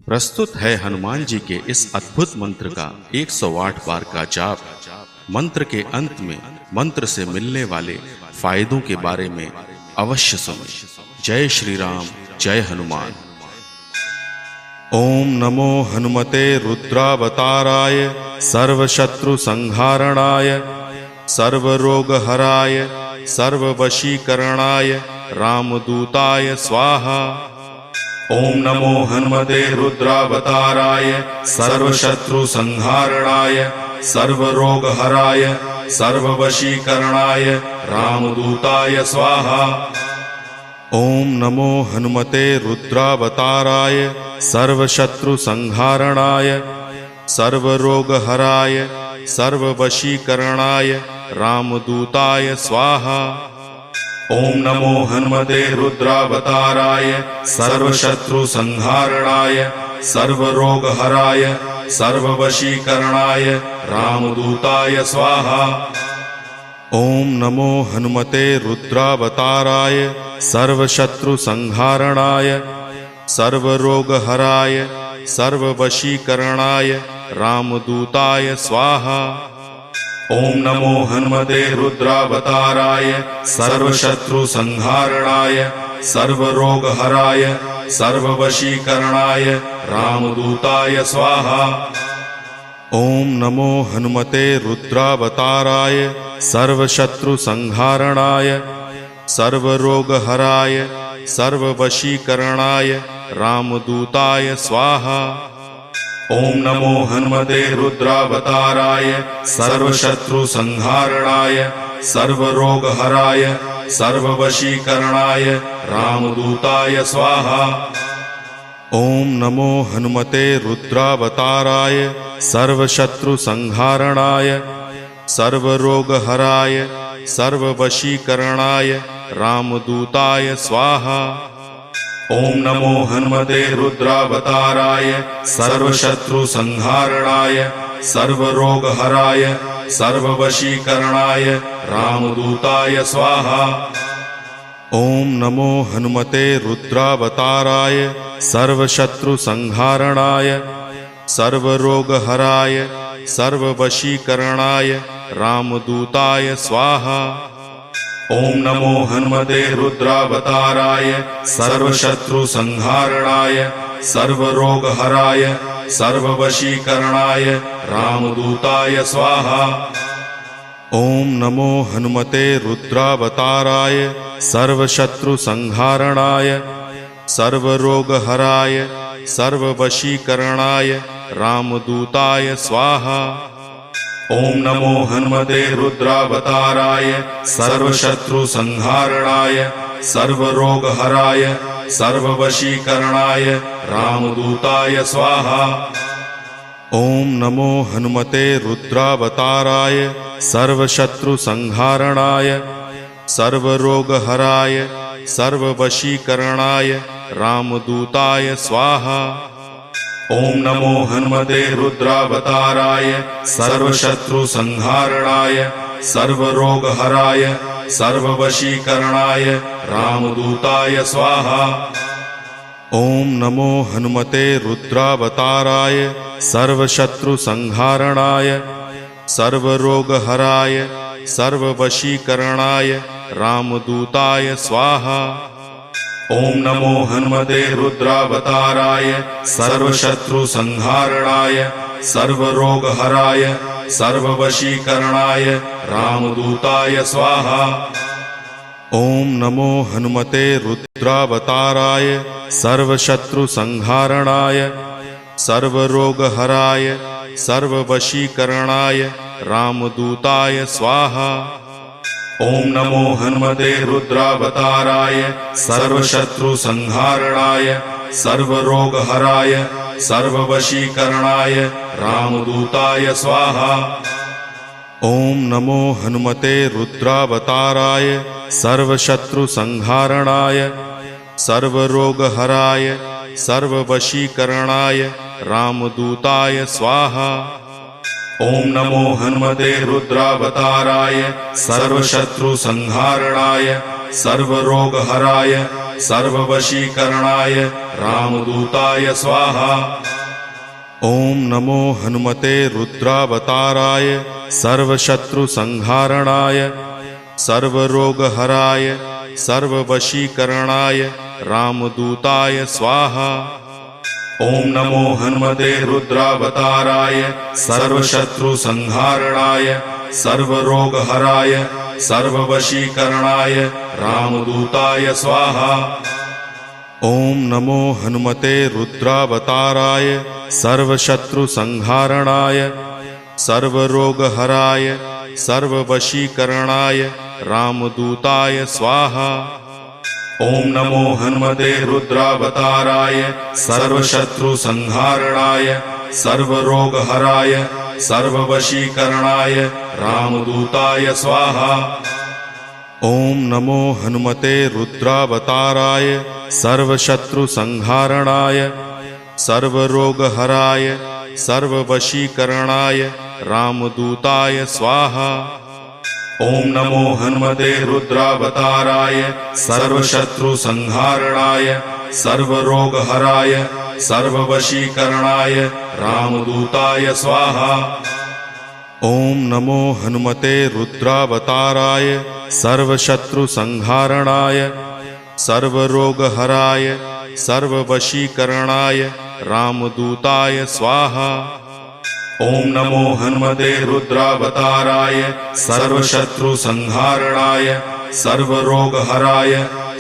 प्रस्तुत है हनुमान जी के इस अद्भुत मंत्र का 108 बार का जाप। मंत्र के अंत में मंत्र से मिलने वाले फायदों के बारे में अवश्य सुनें। जय श्री राम, जय हनुमान। ओम नमो हनुमते रुद्रावताराय सर्वशत्रु संहारणाय सर्वरोगहराय सर्ववशीकरणाय रामदूताय स्वाहा। ओम नमो हनुमते रुद्रावताराय सर्वशत्रु संहारणाय सर्वरोगहराय सर्ववशीकरणाय रामदूताय स्वाहा। ओम नमो हनुमते रुद्रावताराय सर्वशत्रु संहारणाय सर्वरोगहराय सर्ववशीकरणाय रामदूताय स्वाहा। ओम नमो हनुमते रुद्रावताराय सर्वशत्रु संहारणाय सर्वरोगहराय सर्ववशीकरणाय रामदूताय स्वाहा। ओम नमो हनुमते रुद्रावताराय सर्वशत्रु संहारणाय सर्वरोगहराय सर्ववशीकरणाय रामदूताय स्वाहा। ओम नमो हनुमते रुद्रावताराय सर्वशत्रु संहारणाय सर्वरोगहराय सर्ववशीकरणाय रामदूताय स्वाहा। ओम नमो हनुमते रुद्रावताराय सर्वशत्रु संहारणाय सर्वरोगहराय सर्ववशीकरणाय रामदूताय स्वाहा। ओम नमो हनुमते रुद्रावताराय सर्वशत्रु संहारणाय सर्वरोगहराय सर्ववशीकरणाय रामदूताय स्वाहा। ओम नमो हनुमते रुद्रावताराय सर्वशत्रु संहारणाय सर्वरोगहराय सर्ववशीकरणाय रामदूताय स्वाहा। ओम नमो हनुमते रुद्रावताराय सर्वशत्रु संहारणाय सर्वरोगहराय सर्ववशीकरणाय रामदूताय स्वाहा। ओम नमो हनुमते रुद्रावताराय सर्वशत्रु संहारणाय सर्वरोगहराय सर्ववशीकरणाय रामदूताय स्वाहा। ओम नमो हनुमते रुद्रावताराय सर्वशत्रु संहारणाय सर्वरोगहराय सर्ववशीकरणाय रामदूताय स्वाहा। ओम नमो हनुमते रुद्रावताराय सर्वशत्रु संहारणाय सर्वरोगहराय सर्ववशीकरणाय रामदूताय स्वाहा। ओम नमो हनुमते रुद्रावताराय सर्वशत्रु संहारणाय सर्वरोगहराय सर्ववशीकरणाय रामदूताय स्वाहा। ओम नमो हनुमते रुद्रावताराय सर्वशत्रु संहारणाय सर्वरोगहराय सर्ववशीकरणाय रामदूताय स्वाहा। ओम नमो हनुमते रुद्रावताराय सर्वशत्रु संहारणाय सर्वरोगहराय सर्ववशीकरणाय रामदूताय स्वाहा। ओम नमो हनुमते रुद्रावताराय सर्वशत्रु संहारणाय सर्वरोगहराय सर्ववशीकरणाय रामदूताय स्वाहा। ओम नमो हनुमते रुद्रावताराय सर्वशत्रु संहारणाय सर्वरोगहराय सर्ववशीकरणाय रामदूताय स्वाहा। ओम नमो हनुमते रुद्रावताराय सर्वशत्रु संहारणाय सर्वरोगहराय सर्ववशीकरणाय रामदूताय स्वाहा। ओम नमो हनुमते रुद्रावताराय सर्वशत्रु संहारणाय सर्वरोगहराय सर्ववशीकरणाय रामदूताय स्वाहा। ओम नमो हनुमते रुद्रावताराय सर्वशत्रु संहारणाय सर्वरोगहराय सर्ववशीकरणाय रामदूताय स्वाहा। ओम नमो हनुमते रुद्रावताराय सर्वशत्रु संहारणाय सर्वरोगहराय सर्ववशीकरणाय रामदूताय स्वाहा। ओम नमो हनुमते रुद्रावताराय सर्वशत्रुसंहारणाय सर्वरोगहराय सर्ववशीकरणाय रामदूताय स्वाहा। ओम नमो हनुमते रुद्रावताराय सर्वशत्रुसंहारणाय सर्वरोगहराय सर्ववशीकरणाय रामदूताय स्वाहा। ओम नमो हनुमते रुद्रावताराय सर्वशत्रुसंहारणाय सर्वरोगहराय सर्ववशीकरणाय रामदूताय स्वाहा। ओम नमो हनुमते रुद्रावताराय सर्वशत्रुसंहारणाय सर्वरोगहराय सर्ववशीकरणाय रामदूताय स्वाहा। ओम नमो हनुमते रुद्रावताराय सर्वशत्रुसंहारणाय सर्वरोगहराय सर्ववशीकरणाय रामदूताय स्वाहा। ओम नमो हनुमते रुद्रावताराय सर्वशत्रुसंहारणाय सर्वरोगहराय सर्ववशीकरणाय रामदूताय स्वाहा। ओम नमो हनुमते रुद्रावताराय सर्वशत्रुसंहारणाय सर्वरोगहराय सर्ववशीकरणाय रामदूताय स्वाहा। ओम नमो हनुमते रुद्रावताराय सर्वशत्रुसंहारणाय सर्वरोगहराय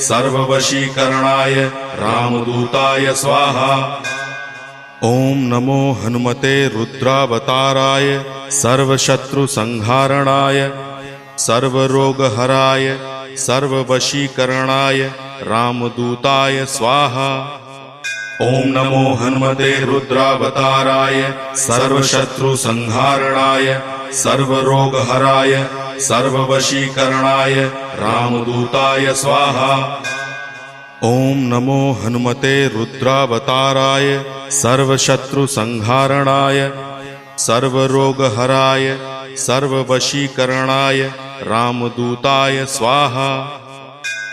सर्ववशीकरणाय रामदूताय स्वाहा। ओम नमो हनुमते रुद्रावताराय सर्वशत्रुसंहारणाय सर्वरोगहराय सर्ववशीकरणाय रामदूताय स्वाहा। ओम नमो हनुमते रुद्रावताराय सर्वशत्रुसंहारणाय सर्वरोगहराय सर्ववशीकरणाय रामदूताय स्वाहा। ओम नमो हनुमते रुद्रावताराय सर्वशत्रुसंहारणाय सर्वरोगहराय सर्ववशीकरणाय रामदूताय स्वाहा।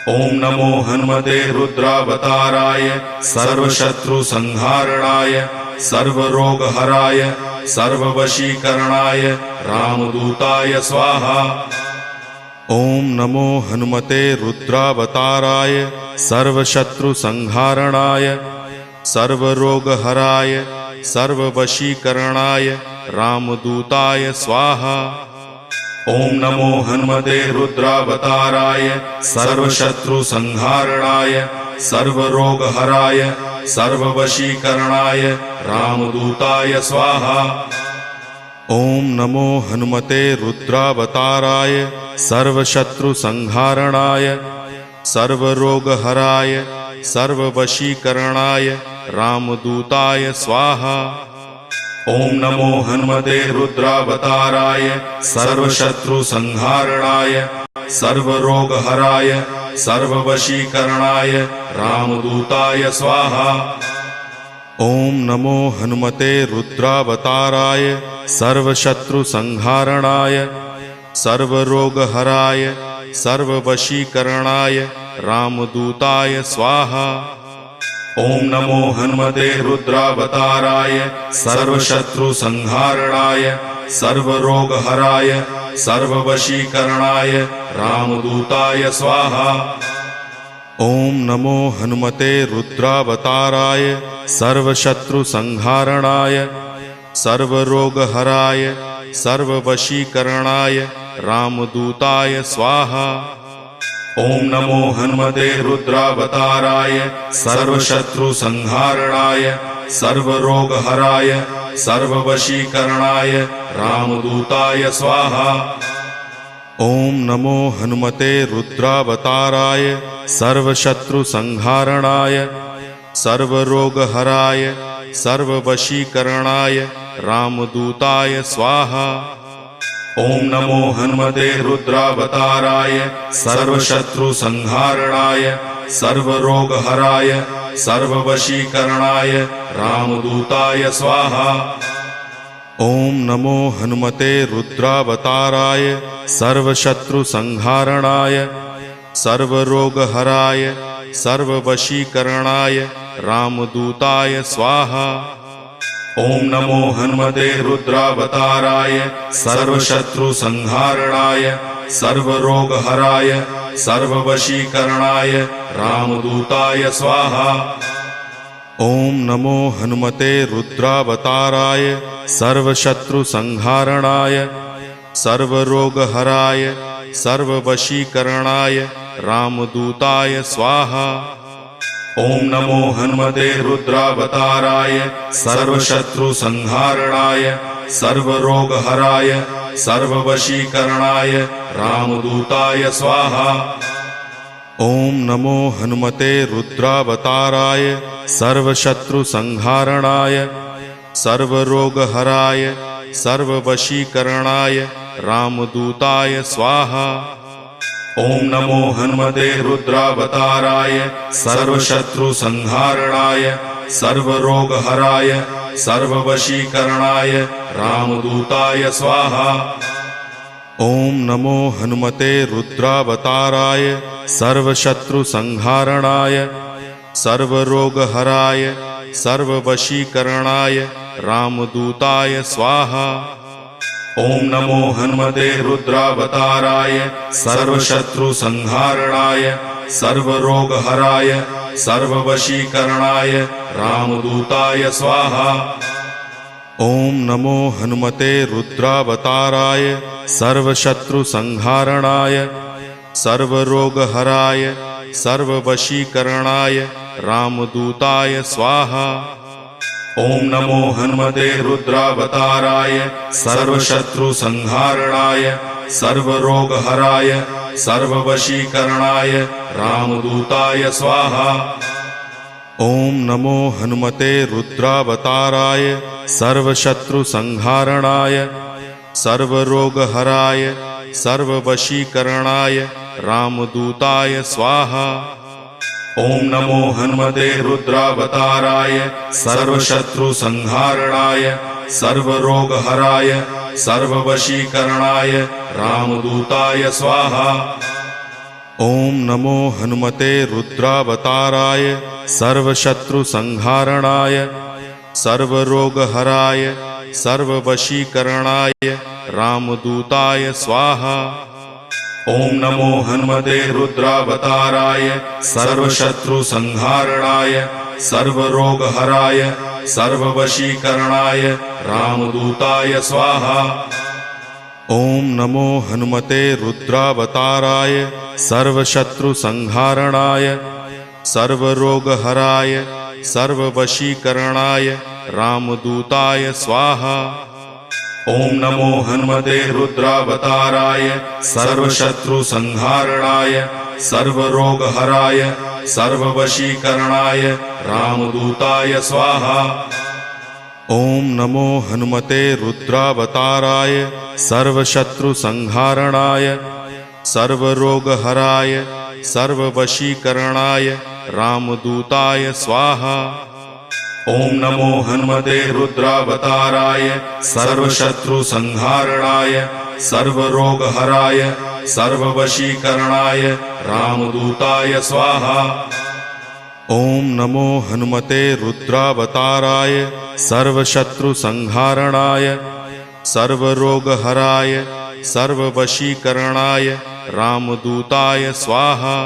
ओम नमो हनुमते रुद्रावताराय सर्वशत्रुसंहारणाय सर्वरोगहराय सर्ववशीकरणाय रामदूताय स्वाहा। ओम नमो हनुमते रुद्रावताराय सर्वशत्रुसंहारणाय सर्वरोगहराय सर्ववशीकरणाय रामदूताय स्वाहा। ओम नमो हनुमते रुद्रावताराय सर्वशत्रुसंहारणाय सर्वरोगहराय सर्ववशीकरणाय रामदूताय स्वाहा। ओम नमो हनुमते रुद्रावताराय सर्वशत्रुसंहारणाय सर्वरोगहराय सर्ववशीकरणाय रामदूताय स्वाहा। ओम नमो हनुमते रुद्रावताराय सर्वशत्रुसंहारणाय सर्वरोगहराय सर्ववशीकरणाय रामदूताय स्वाहा। ओम नमो हनुमते रुद्रावताराय सर्वशत्रुसंहारणाय सर्वरोगहराय सर्ववशीकरणाय रामदूताय स्वाहा। ओम नमो हनुमते रुद्रावताराय सर्वशत्रुसंहारणाय सर्वरोगहराय सर्ववशीकरणाय रामदूताय स्वाहा। ओम नमो हनुमते रुद्रावताराय सर्वशत्रुसंहारणाय सर्वरोगहराय सर्ववशीकरणाय रामदूताय स्वाहा। ओम नमो हनुमते रुद्रावताराय सर्वशत्रुसंहारणाय सर्वरोगहराय सर्ववशीकरणाय रामदूताय स्वाहा। ओम नमो हनुमते रुद्रावताराय सर्वशत्रुसंहारणाय सर्वरोगहराय सर्ववशीकरणाय रामदूताय स्वाहा। ओम नमो हनुमते रुद्रावताराय सर्वशत्रुसंहारणाय सर्वरोगहराय सर्ववशीकरणाय रामदूताय स्वाहा। ओम नमो हनुमते रुद्रावताराय सर्वशत्रुसंहारणाय सर्वरोगहराय सर्ववशीकरणाय रामदूताय स्वाहा। ओम नमो हनुमते रुद्रावताराय सर्वशत्रुसंहारणाय सर्वरोगहराय सर्ववशीकरणाय रामदूताय स्वाहा। ओम नमो हनुमते रुद्रावताराय सर्वशत्रुसंहारणाय सर्वरोगहराय सर्ववशीकरणाय रामदूताय स्वाहा। ओम नमो हनुमते रुद्रावताराय सर्वशत्रुसंहारणाय सर्वरोगहराय सर्ववशीकरणाय रामदूताय स्वाहा। ओम नमो हनुमते रुद्रावताराय सर्वशत्रुसंहारणाय सर्वरोगहराय सर्ववशीकरणाय रामदूताय स्वाहा। ओम नमो हनुमते रुद्रावताराय सर्वशत्रुसंहारणाय सर्वरोगहराय सर्ववशीकरणाय रामदूताय स्वाहा। ओम नमो हनुमते रुद्रावताराय सर्वशत्रुसंहारणाय सर्वरोगहराय सर्ववशीकरणाय रामदूताय स्वाहा। ओम नमो हनुमते रुद्रावताराय सर्वशत्रुसंहारणाय सर्वरोगहराय सर्ववशीकरणाय रामदूताय स्वाहा। ओम नमो हनुमते रुद्रावताराय सर्वशत्रुसंहारणाय सर्वरोगहराय सर्ववशीकरणाय रामदूताय स्वाहा। ओम नमो हनुमते रुद्रावताराय सर्वशत्रुसंहारणाय सर्वरोगहराय सर्ववशीकरणाय रामदूताय स्वाहा। ओम नमो हनुमते रुद्रावताराय सर्वशत्रुसंहारणाय सर्वरोगहराय सर्ववशीकरणाय रामदूताय स्वाहा। ओम नमो हनुमते रुद्रावताराय सर्वशत्रुसंहारणाय सर्वरोगहराय सर्ववशीकरणाय रामदूताय स्वाहा। ओम नमो हनुमते रुद्रावताराय सर्वशत्रुसंहारणाय सर्वरोगहराय सर्ववशीकरणाय रामदूताय स्वाहा। ओम नमो हनुमते रुद्रावताराय सर्वशत्रुसंहारणाय सर्वरोगहराय सर्ववशीकरणाय रामदूताय स्वाहा। ओम नमो हनुमते रुद्रावताराय सर्वशत्रुसंहारणाय सर्वरोगहराय सर्ववशीकरणाय रामदूताय स्वाहा। ओम नमो हनुमते रुद्रावताराय सर्वशत्रुसंहारणाय सर्वरोगहराय सर्ववशीकरणाय रामदूताय स्वाहा। ओम नमो हनुमते रुद्रावताराय सर्वशत्रुसंहारणाय सर्वरोगहराय सर्ववशीकरणाय रामदूताय स्वाहा। ओम नमो हनुमते रुद्रावताराय सर्वशत्रुसंहारणाय सर्वरोगहराय सर्ववशीकरणाय रामदूताय स्वाहा। ओम नमो हनुमते रुद्रावताराय सर्वशत्रुसंहारणाय सर्वरोगहराय सर्ववशीकरणाय रामदूताय स्वाहा।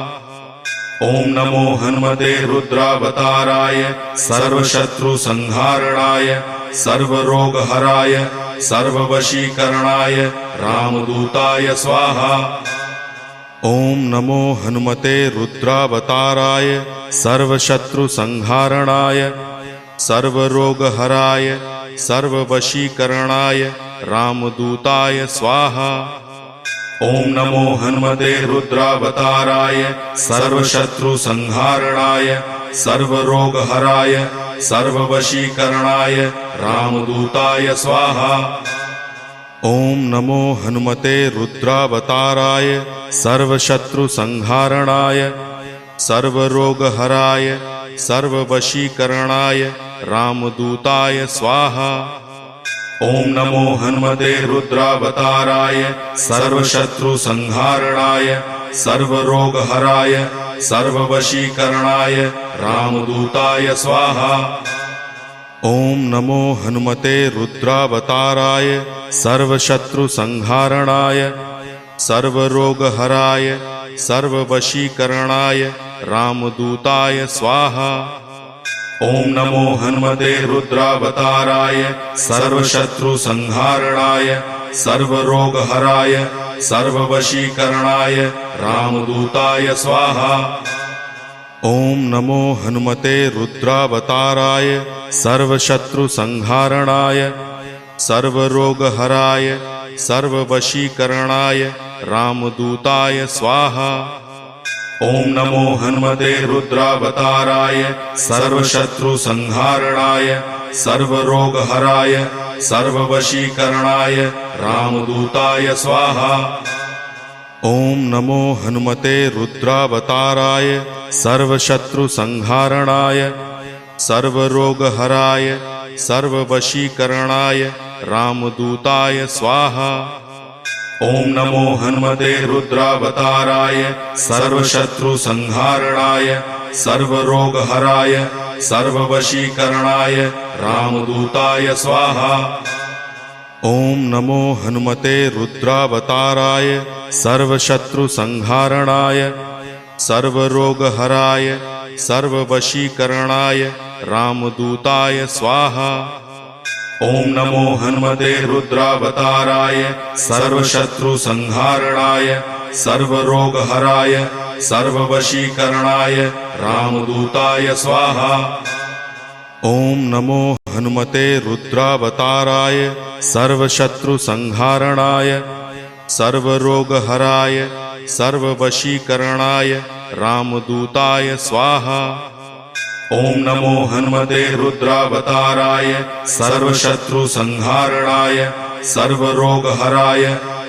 ओम नमो हनुमते रुद्रावताराय सर्वशत्रुसंहारणाय सर्वरोगहराय सर्ववशीकरणाय रामदूताय स्वाहा। ओम नमो हनुमते रुद्रावताराय सर्वशत्रुसंहारणाय सर्वरोगहराय सर्ववशीकरणाय रामदूताय स्वाहा। ओम नमो हनुमते रुद्रावताराय सर्वशत्रुसंहारणाय सर्वरोगहराय सर्ववशीकरणाय रामदूताय स्वाहा। ओम नमो हनुमते रुद्रावताराय सर्वशत्रुसंहारणाय सर्वरोगहराय सर्ववशीकरणाय रामदूताय स्वाहा। ओम नमो हनुमते रुद्रावताराय सर्वशत्रुसंहारणाय सर्वरोगहराय सर्ववशीकरणाय रामदूताय स्वाहा। ओम नमो हनुमते रुद्रावताराय सर्वशत्रुसंहारणाय सर्वरोगहराय सर्ववशीकरणाय रामदूताय स्वाहा। ओम नमो हनुमते रुद्रावताराय सर्वशत्रुसंहारणाय सर्वरोगहराय सर्ववशीकरणाय रामदूताय स्वाहा। ओम नमो हनुमते रुद्रावताराय सर्वशत्रुसंहारणाय सर्वरोगहराय सर्ववशीकरणाय रामदूताय स्वाहा। ओम नमो हनुमते रुद्रावताराय सर्वशत्रुसंहारणाय सर्वरोगहराय सर्ववशीकरणाय रामदूताय स्वाहा। ओम नमो हनुमते रुद्रावताराय सर्वशत्रुसंहारणाय सर्वरोगहराय सर्ववशीकरणाय रामदूताय स्वाहा। ओम नमो हनुमते रुद्रावताराय सर्वशत्रुसंहारणाय सर्वरोगहराय सर्ववशीकरणाय रामदूताय स्वाहा। ओम नमो हनुमते रुद्रावताराय सर्वशत्रुसंहारणाय सर्वरोगहराय सर्ववशीकरणाय रामदूताय स्वाहा। ओम नमो हनुमते रुद्रावताराय सर्वशत्रुसंहारणाय सर्वरोगहराय सर्ववशीकरणाय रामदूताय स्वाहा। ओम नमो हनुमते रुद्रावताराय सर्वशत्रुसंहारणाय सर्वरोगहराय सर्ववशीकरणाय रामदूताय स्वाहा। ओम नमो हनुमते रुद्रावताराय सर्वशत्रुसंहारणाय सर्वरोगहराय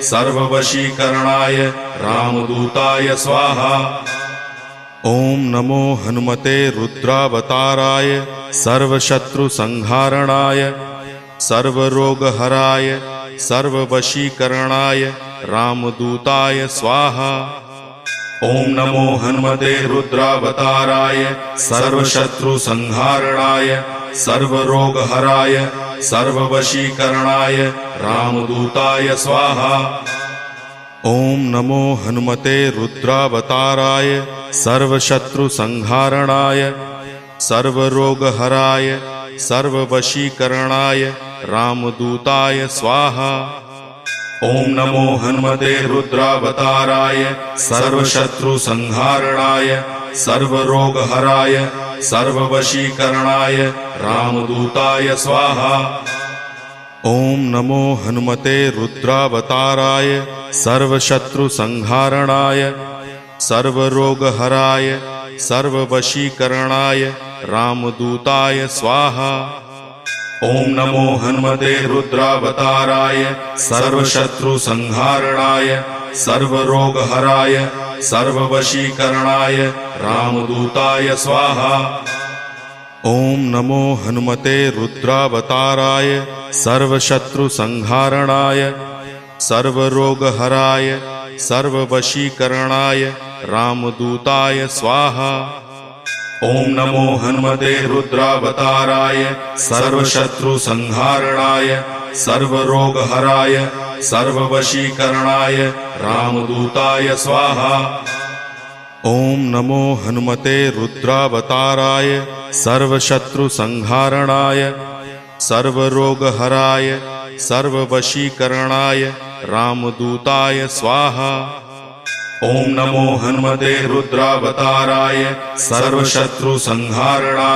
सर्ववशीकरणाय रामदूताय स्वाहा। ओम नमो हनुमते रुद्रावताराय सर्वशत्रुसंहारणाय सर्वरोगहराय सर्ववशीकरणाय रामदूताय स्वाहा। ओम नमो हनुमते रुद्रावताराय सर्वशत्रुसंहारणाय सर्वरोगहराय सर्ववशीकरणाय रामदूताय स्वाहा। ओम नमो हनुमते रुद्रावताराय सर्वशत्रुसंहारणाय सर्वरोगहराय सर्ववशीकरणाय रामदूताय स्वाहा। ओम नमो हनुमते रुद्रावताराय सर्वशत्रुसंहारणाय सर्वरोगहराय सर्ववशीकरणाय रामदूताय स्वाहा। ओम नमो हनुमते रुद्रावताराय सर्वशत्रुसंहारणाय सर्वरोगहराय सर्ववशीकरणाय रामदूताय स्वाहा। ओम नमो हनुमते रुद्रावताराय सर्वशत्रुसंहारणाय सर्वरोगहराय सर्ववशीकरणाय रामदूताय स्वाहा। ओम नमो हनुमते रुद्रावताराय सर्वशत्रुसंहारणाय सर्वरोगहराय सर्ववशीकरणाय रामदूताय स्वाहा। ओम नमो हनुमते रुद्रावताराय सर्वशत्रुसंहारणाय सर्वरोगहराय सर्ववशीकरणाय रामदूताय स्वाहा। ओम नमो हनुमते रुद्रावताराय सर्वशत्रुसंहारणाय सर्वरोगहराय सर्ववशीकरणाय रामदूताय स्वाहा। ओम नमो हनुमते रुद्रावताराय सर्वशत्रुसंहारणाय